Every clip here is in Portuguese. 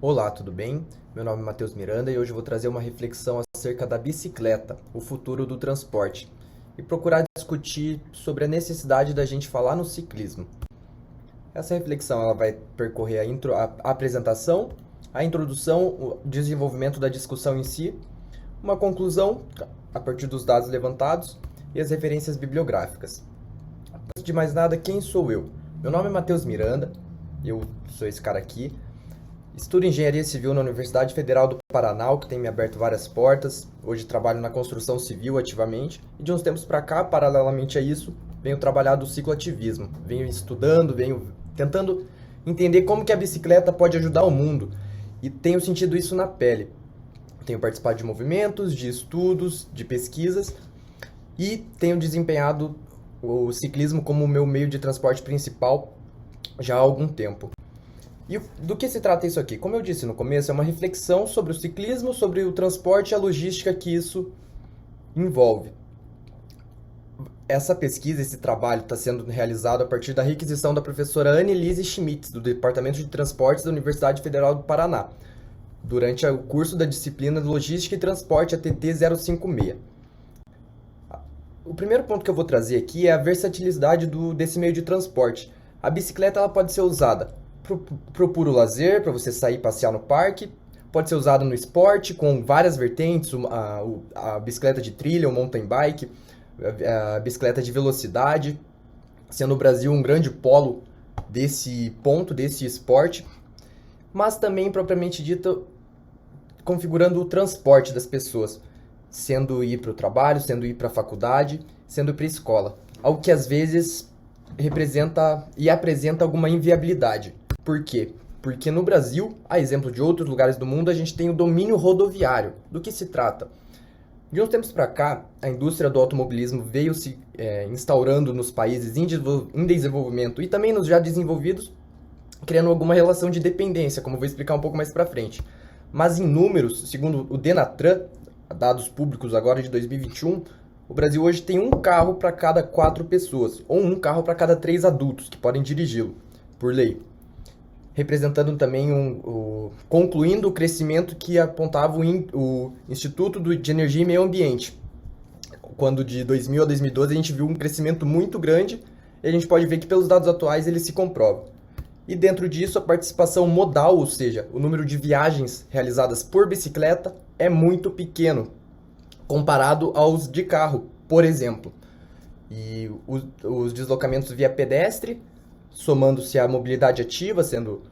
Olá, tudo bem? Meu nome é Matheus Miranda e hoje eu vou trazer uma reflexão acerca da bicicleta, o futuro do transporte, e procurar discutir sobre a necessidade da gente falar no ciclismo. Essa reflexão ela vai percorrer a apresentação, a introdução, o desenvolvimento da discussão em si, uma conclusão a partir dos dados levantados e as referências bibliográficas. Antes de mais nada, quem sou eu? Meu nome é Matheus Miranda, eu sou esse cara aqui. Estudo Engenharia Civil na Universidade Federal do Paraná, que tem me aberto várias portas. Hoje trabalho na construção civil ativamente. E de uns tempos para cá, paralelamente a isso, venho trabalhar do cicloativismo. Venho estudando, venho tentando entender como que a bicicleta pode ajudar o mundo. E tenho sentido isso na pele. Tenho participado de movimentos, de estudos, de pesquisas. E tenho desempenhado o ciclismo como o meu meio de transporte principal já há algum tempo. E do que se trata isso aqui? Como eu disse no começo, é uma reflexão sobre o ciclismo, sobre o transporte e a logística que isso envolve. Essa pesquisa, esse trabalho está sendo realizado a partir da requisição da professora Annelise Schmitz, do Departamento de Transportes da Universidade Federal do Paraná, durante o curso da disciplina de Logística e Transporte ATT 056. O primeiro ponto que eu vou trazer aqui é a versatilidade desse meio de transporte. A bicicleta ela pode ser usada pro puro lazer, para você sair e passear no parque. Pode ser usado no esporte, com várias vertentes, a bicicleta de trilha, o mountain bike, a bicicleta de velocidade, sendo o Brasil um grande polo desse esporte, mas também, propriamente dito, configurando o transporte das pessoas, sendo ir para o trabalho, sendo ir para a faculdade, sendo ir para a escola. Algo que às vezes representa e apresenta alguma inviabilidade. Por quê? Porque no Brasil, a exemplo de outros lugares do mundo, a gente tem o domínio rodoviário. Do que se trata? De uns tempos para cá, a indústria do automobilismo veio se instaurando nos países em desenvolvimento e também nos já desenvolvidos, criando alguma relação de dependência, como eu vou explicar um pouco mais para frente. Mas em números, segundo o Denatran, dados públicos agora de 2021, o Brasil hoje tem um carro para cada 4 pessoas, ou um carro para cada 3 adultos que podem dirigi-lo, por lei. Representando também concluindo o crescimento que apontava o Instituto de Energia e Meio Ambiente. Quando de 2000 a 2012 a gente viu um crescimento muito grande, e a gente pode ver que pelos dados atuais ele se comprova. E dentro disso a participação modal, ou seja, o número de viagens realizadas por bicicleta é muito pequeno, comparado aos de carro, por exemplo. E os deslocamentos via pedestre, somando-se à mobilidade ativa, sendo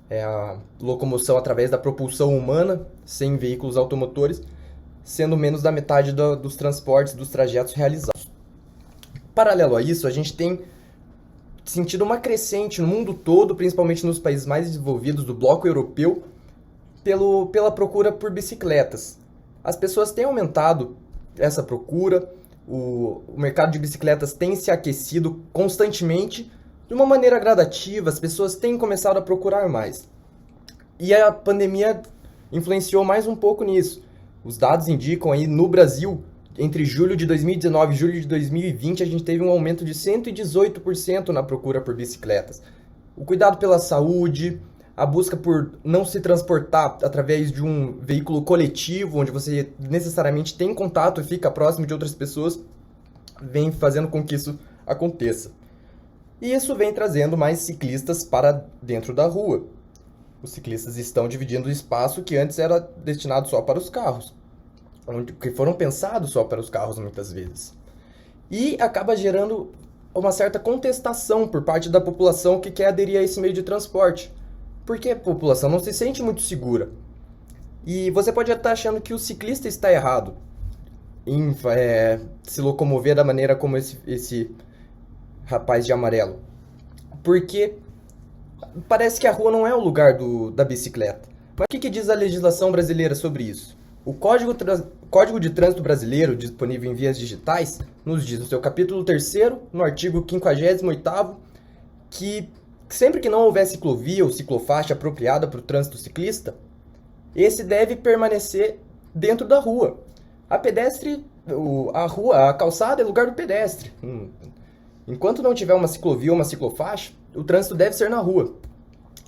a locomoção através da propulsão humana, sem veículos automotores, sendo menos da metade dos transportes, dos trajetos realizados. Paralelo a isso, a gente tem sentido uma crescente no mundo todo, principalmente nos países mais desenvolvidos do bloco europeu, pela procura por bicicletas. As pessoas têm aumentado essa procura, o mercado de bicicletas tem se aquecido constantemente, de uma maneira gradativa, as pessoas têm começado a procurar mais. E a pandemia influenciou mais um pouco nisso. Os dados indicam aí no Brasil, entre julho de 2019 e julho de 2020, a gente teve um aumento de 118% na procura por bicicletas. O cuidado pela saúde, a busca por não se transportar através de um veículo coletivo, onde você necessariamente tem contato e fica próximo de outras pessoas, vem fazendo com que isso aconteça. E isso vem trazendo mais ciclistas para dentro da rua. Os ciclistas estão dividindo o espaço que antes era destinado só para os carros, que foram pensados só para os carros muitas vezes. E acaba gerando uma certa contestação por parte da população que quer aderir a esse meio de transporte, porque a população não se sente muito segura. E você pode estar achando que o ciclista está errado em se locomover da maneira como esse rapaz de amarelo, porque parece que a rua não é o lugar da bicicleta. Mas o que diz a legislação brasileira sobre isso? O Código de Trânsito Brasileiro, disponível em vias digitais, nos diz no seu capítulo 3º, no artigo 58º, que sempre que não houver ciclovia ou ciclofaixa apropriada para o trânsito ciclista, esse deve permanecer dentro da rua. A calçada é lugar do pedestre. Enquanto não tiver uma ciclovia ou uma ciclofaixa, o trânsito deve ser na rua.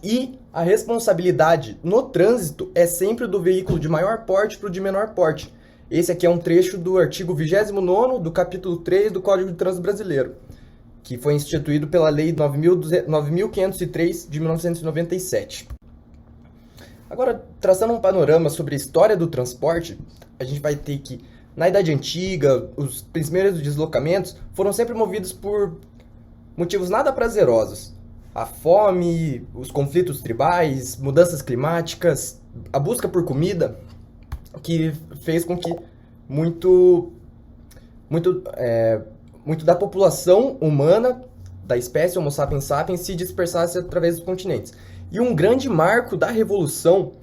E a responsabilidade no trânsito é sempre do veículo de maior porte para o de menor porte. Esse aqui é um trecho do artigo 29º do capítulo 3 do Código de Trânsito Brasileiro, que foi instituído pela Lei 9.503 de 1997. Agora, traçando um panorama sobre a história do transporte, a gente vai ter que, na Idade Antiga, os primeiros deslocamentos foram sempre movidos por motivos nada prazerosos. A fome, os conflitos tribais, mudanças climáticas, a busca por comida, que fez com que muito da população humana, da espécie Homo sapiens sapiens, se dispersasse através dos continentes. E um grande marco da revolução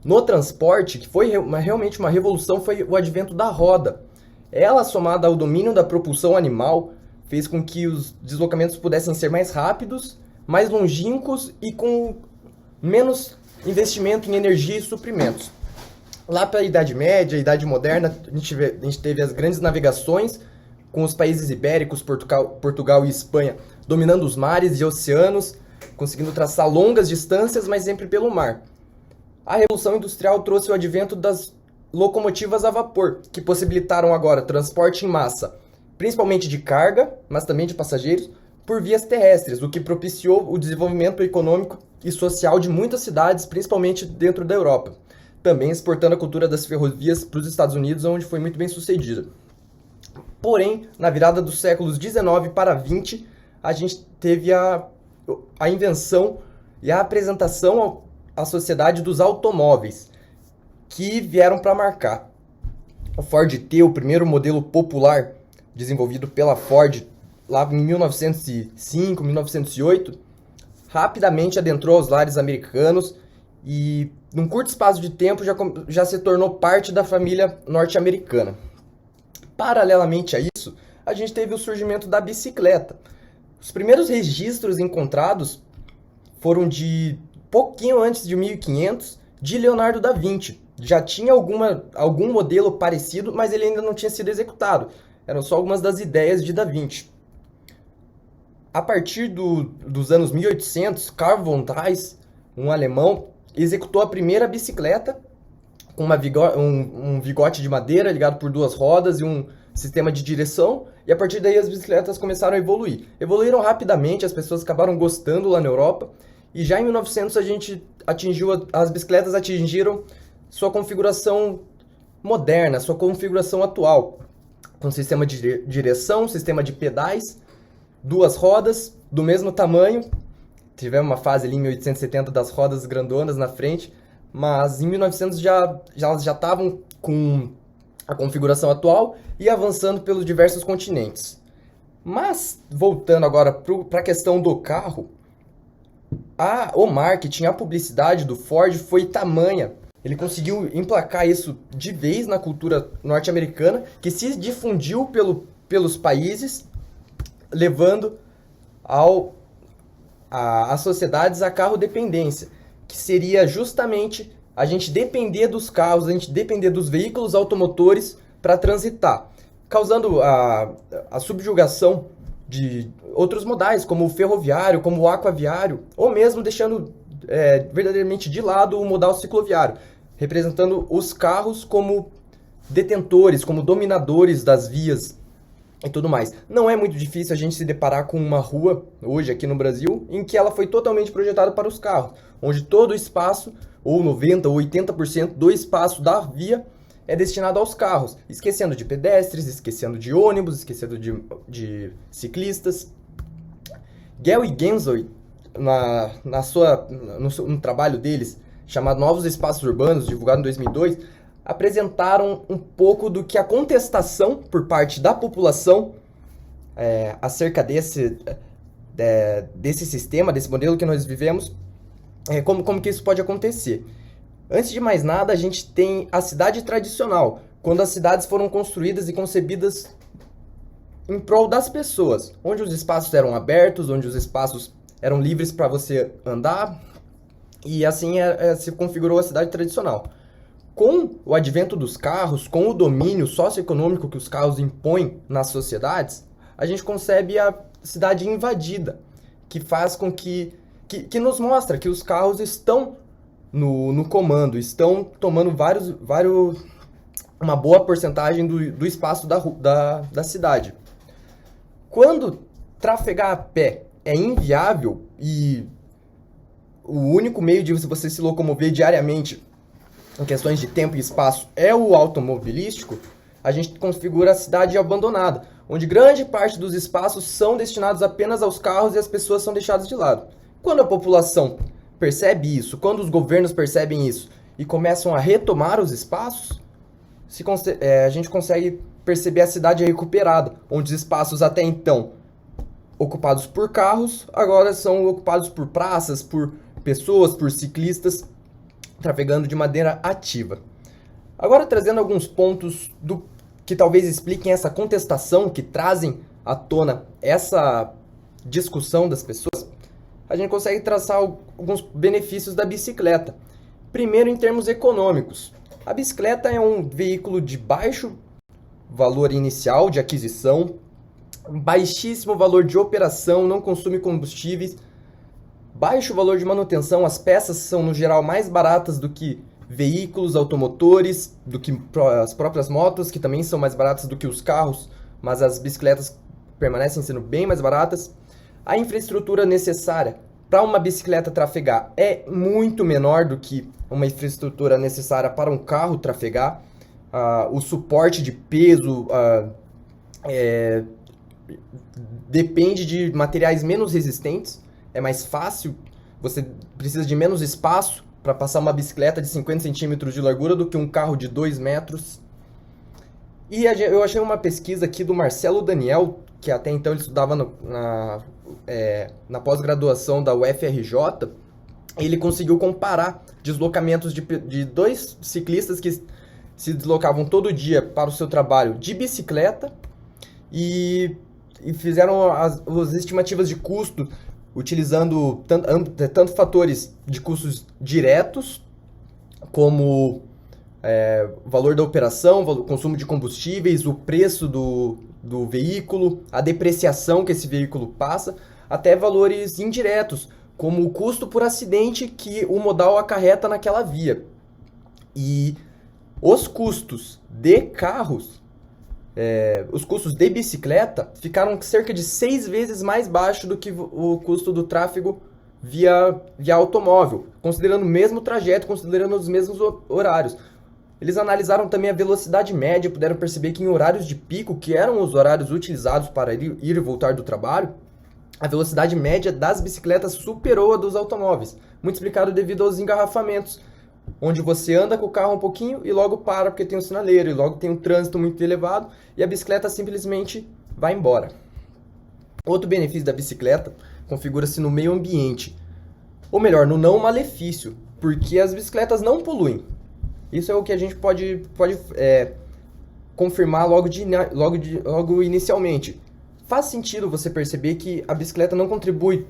no transporte, que foi realmente uma revolução, foi o advento da roda. Ela, somada ao domínio da propulsão animal, fez com que os deslocamentos pudessem ser mais rápidos, mais longínquos e com menos investimento em energia e suprimentos. Lá para a Idade Média, a Idade Moderna, a gente teve as grandes navegações, com os países ibéricos, Portugal e Espanha, dominando os mares e oceanos, conseguindo traçar longas distâncias, mas sempre pelo mar. A Revolução Industrial trouxe o advento das locomotivas a vapor, que possibilitaram agora transporte em massa, principalmente de carga, mas também de passageiros, por vias terrestres, o que propiciou o desenvolvimento econômico e social de muitas cidades, principalmente dentro da Europa. Também exportando a cultura das ferrovias para os Estados Unidos, onde foi muito bem sucedida. Porém, na virada dos séculos 19 para 20, a gente teve a invenção e a apresentação à sociedade dos automóveis, que vieram para marcar. O Ford T, o primeiro modelo popular desenvolvido pela Ford lá em 1905, 1908, rapidamente adentrou aos lares americanos e, num curto espaço de tempo, já se tornou parte da família norte-americana. Paralelamente a isso, a gente teve o surgimento da bicicleta. Os primeiros registros encontrados foram de pouquinho antes de 1500, de Leonardo da Vinci. Já tinha algum modelo parecido, mas ele ainda não tinha sido executado. Eram só algumas das ideias de Da Vinci. A partir dos anos 1800, Carl von Drais, um alemão, executou a primeira bicicleta com um vigote de madeira ligado por duas rodas e um sistema de direção, e a partir daí as bicicletas começaram a evoluir. Evoluíram rapidamente, as pessoas acabaram gostando lá na Europa, e já em 1900 as bicicletas atingiram sua configuração moderna, sua configuração atual, com sistema de direção, sistema de pedais, duas rodas do mesmo tamanho. Tivemos uma fase ali em 1870 das rodas grandonas na frente, mas em 1900 já estavam com a configuração atual e avançando pelos diversos continentes. Mas, voltando agora para a questão do carro, o marketing, a publicidade do Ford foi tamanha. Ele conseguiu emplacar isso de vez na cultura norte-americana, que se difundiu pelos países, levando as sociedades a carro-dependência, que seria justamente a gente depender dos carros, a gente depender dos veículos automotores para transitar, causando a subjugação de outros modais, como o ferroviário, como o aquaviário, ou mesmo deixando verdadeiramente de lado o modal cicloviário, representando os carros como detentores, como dominadores das vias e tudo mais. Não é muito difícil a gente se deparar com uma rua, hoje aqui no Brasil, em que ela foi totalmente projetada para os carros, onde todo o espaço, ou 90% ou 80% do espaço da via é destinado aos carros, esquecendo de pedestres, esquecendo de ônibus, esquecendo de ciclistas. Gell e Gensel, no trabalho deles, chamado Novos Espaços Urbanos, divulgado em 2002, apresentaram um pouco do que a contestação por parte da população acerca desse sistema, desse modelo que nós vivemos, como que isso pode acontecer. Antes de mais nada, a gente tem a cidade tradicional, quando as cidades foram construídas e concebidas em prol das pessoas, onde os espaços eram abertos, onde os espaços eram livres para você andar, e assim se configurou a cidade tradicional. Com o advento dos carros, com o domínio socioeconômico que os carros impõem nas sociedades, a gente concebe a cidade invadida, que faz com que que nos mostra que os carros estão no comando, estão tomando uma boa porcentagem do espaço da cidade. Quando trafegar a pé é inviável e o único meio de você se locomover diariamente em questões de tempo e espaço é o automobilístico, a gente configura a cidade abandonada, onde grande parte dos espaços são destinados apenas aos carros e as pessoas são deixadas de lado. Quando a população percebe isso, quando os governos percebem isso e começam a retomar os espaços, a gente consegue perceber a cidade recuperada, onde os espaços até então ocupados por carros, agora são ocupados por praças, por pessoas, por ciclistas, trafegando de maneira ativa. Agora trazendo alguns pontos que talvez expliquem essa contestação, que trazem à tona essa discussão das pessoas, a gente consegue traçar alguns benefícios da bicicleta. Primeiro, em termos econômicos. A bicicleta é um veículo de baixo valor inicial de aquisição, baixíssimo valor de operação, não consome combustíveis, baixo valor de manutenção, as peças são no geral mais baratas do que veículos automotores, do que as próprias motos, que também são mais baratas do que os carros, mas as bicicletas permanecem sendo bem mais baratas. A infraestrutura necessária para uma bicicleta trafegar é muito menor do que uma infraestrutura necessária para um carro trafegar. O suporte de peso depende de materiais menos resistentes, é mais fácil, você precisa de menos espaço para passar uma bicicleta de 50 centímetros de largura do que um carro de 2 metros. E eu achei uma pesquisa aqui do Marcelo Daniel, que até então ele estudava na pós-graduação da UFRJ. Ele conseguiu comparar deslocamentos de dois ciclistas que se deslocavam todo dia para o seu trabalho de bicicleta e fizeram as estimativas de custo utilizando tanto fatores de custos diretos, como valor da operação, consumo de combustíveis, o preço do veículo, a depreciação que esse veículo passa, até valores indiretos, como o custo por acidente que o modal acarreta naquela via. E os custos de carros, os custos de bicicleta ficaram cerca de 6 vezes mais baixos do que o custo do tráfego via automóvel, considerando o mesmo trajeto, considerando os mesmos horários. Eles analisaram também a velocidade média e puderam perceber que em horários de pico, que eram os horários utilizados para ir e voltar do trabalho, a velocidade média das bicicletas superou a dos automóveis, muito explicado devido aos engarrafamentos, onde você anda com o carro um pouquinho e logo para porque tem um sinaleiro, e logo tem um trânsito muito elevado, e a bicicleta simplesmente vai embora. Outro benefício da bicicleta configura-se no meio ambiente, ou melhor, no não malefício, porque as bicicletas não poluem. Isso é o que a gente pode confirmar logo inicialmente. Faz sentido você perceber que a bicicleta não contribui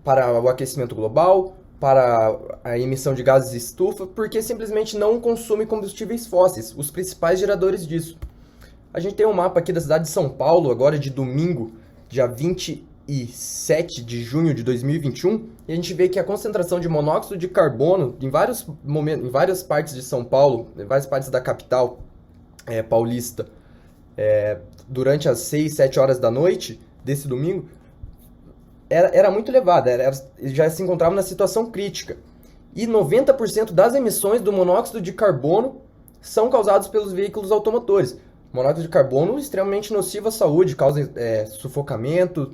para o aquecimento global, para a emissão de gases de estufa, porque simplesmente não consome combustíveis fósseis, os principais geradores disso. A gente tem um mapa aqui da cidade de São Paulo, agora de domingo, dia 27 de junho de 2021, e a gente vê que a concentração de monóxido de carbono em várias partes de São Paulo, em várias partes da capital paulista, durante as 6, 7 horas da noite desse domingo, era muito elevada, já se encontrava na situação crítica. E 90% das emissões do monóxido de carbono são causadas pelos veículos automotores. Monóxido de carbono extremamente nocivo à saúde, causa sufocamento,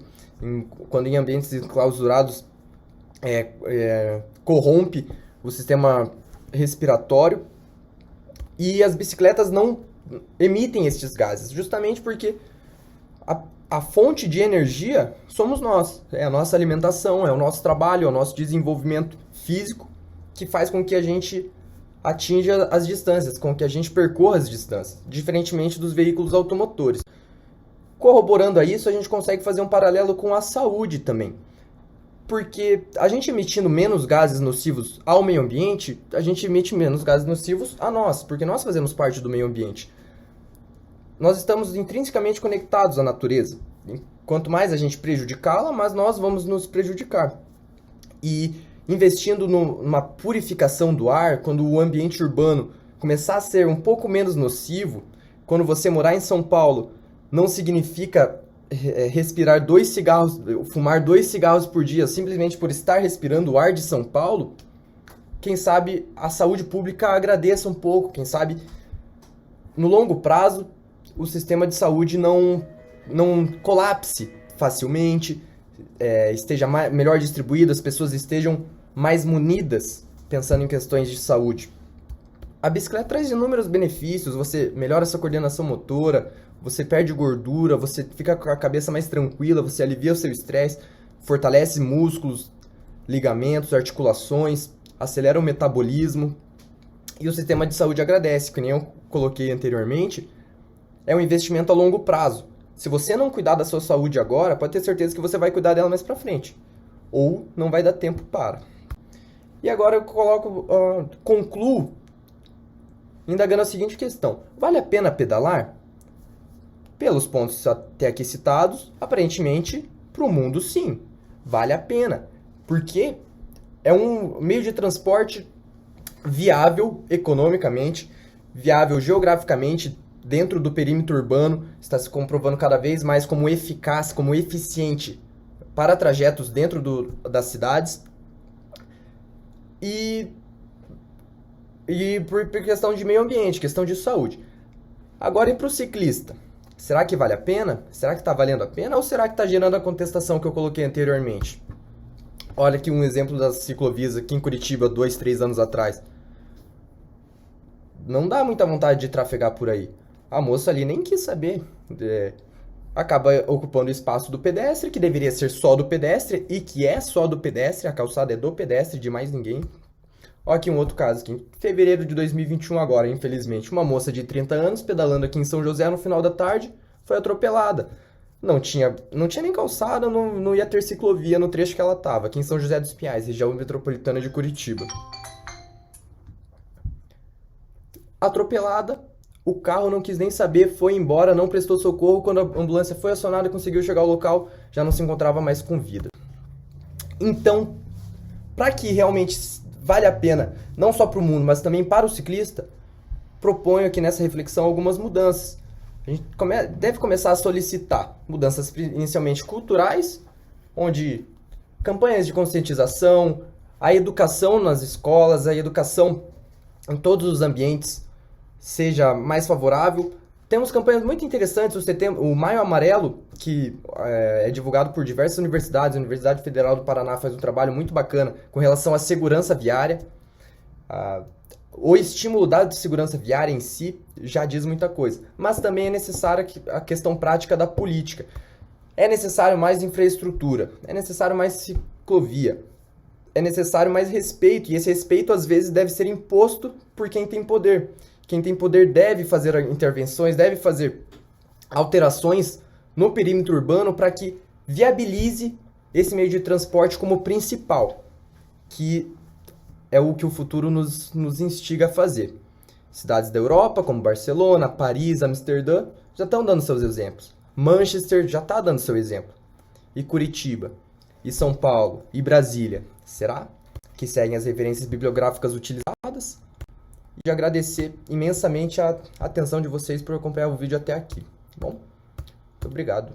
quando em ambientes enclausurados corrompe o sistema respiratório. E as bicicletas não emitem estes gases, justamente porque a fonte de energia somos nós, é a nossa alimentação, é o nosso trabalho, é o nosso desenvolvimento físico que faz com que a gente atinja as distâncias, com que a gente percorra as distâncias, diferentemente dos veículos automotores. Corroborando a isso, a gente consegue fazer um paralelo com a saúde também, porque a gente emitindo menos gases nocivos ao meio ambiente, a gente emite menos gases nocivos a nós, porque nós fazemos parte do meio ambiente. Nós estamos intrinsecamente conectados à natureza. Quanto mais a gente prejudicá-la, mais nós vamos nos prejudicar. E investindo numa purificação do ar, quando o ambiente urbano começar a ser um pouco menos nocivo, quando você morar em São Paulo, não significa respirar 2 cigarros, fumar 2 cigarros por dia simplesmente por estar respirando o ar de São Paulo, quem sabe a saúde pública agradeça um pouco, quem sabe no longo prazo o sistema de saúde não colapse facilmente, esteja melhor distribuído, as pessoas estejam mais munidas pensando em questões de saúde. A bicicleta traz inúmeros benefícios, você melhora sua coordenação motora, você perde gordura, você fica com a cabeça mais tranquila, você alivia o seu estresse, fortalece músculos, ligamentos, articulações, acelera o metabolismo e o sistema de saúde agradece, que nem eu coloquei anteriormente, é um investimento a longo prazo. Se você não cuidar da sua saúde agora, pode ter certeza que você vai cuidar dela mais pra frente, ou não vai dar tempo para. E agora eu concluo indagando a seguinte questão: vale a pena pedalar? Pelos pontos até aqui citados, aparentemente, para o mundo sim, vale a pena. Porque é um meio de transporte viável economicamente, viável geograficamente, dentro do perímetro urbano, está se comprovando cada vez mais como eficaz, como eficiente para trajetos dentro das cidades. E por questão de meio ambiente, questão de saúde. Agora, e para o ciclista? Será que vale a pena? Será que está valendo a pena? Ou será que está gerando a contestação que eu coloquei anteriormente? Olha aqui um exemplo das ciclovias aqui em Curitiba, 2, 3 anos atrás. Não dá muita vontade de trafegar por aí. A moça ali nem quis saber. Acaba ocupando o espaço do pedestre, que deveria ser só do pedestre, e que é só do pedestre, a calçada é do pedestre, de mais ninguém. Olha aqui um outro caso, aqui, em fevereiro de 2021 agora, infelizmente. Uma moça de 30 anos, pedalando aqui em São José no final da tarde, foi atropelada. Não tinha nem calçada, não ia ter ciclovia no trecho que ela estava, aqui em São José dos Pinhais, região metropolitana de Curitiba. Atropelada, o carro não quis nem saber, foi embora, não prestou socorro. Quando a ambulância foi acionada e conseguiu chegar ao local, já não se encontrava mais com vida. Então, para que realmente vale a pena, não só para o mundo, mas também para o ciclista, proponho aqui nessa reflexão algumas mudanças. A gente deve começar a solicitar mudanças inicialmente culturais, onde campanhas de conscientização, a educação nas escolas, a educação em todos os ambientes seja mais favorável. Temos campanhas muito interessantes, o Maio Amarelo, que é divulgado por diversas universidades. A Universidade Federal do Paraná faz um trabalho muito bacana com relação à segurança viária. O estímulo da segurança viária em si já diz muita coisa, mas também é necessária a questão prática da política. É necessário mais infraestrutura, é necessário mais ciclovia, é necessário mais respeito, e esse respeito às vezes deve ser imposto por quem tem poder. Quem tem poder deve fazer intervenções, deve fazer alterações no perímetro urbano para que viabilize esse meio de transporte como principal, que é o que o futuro nos instiga a fazer. Cidades da Europa, como Barcelona, Paris, Amsterdã, já estão dando seus exemplos. Manchester já está dando seu exemplo. E Curitiba, e São Paulo, e Brasília, será que seguem as referências bibliográficas utilizadas? E agradecer imensamente a atenção de vocês por acompanhar o vídeo até aqui. Bom, muito obrigado.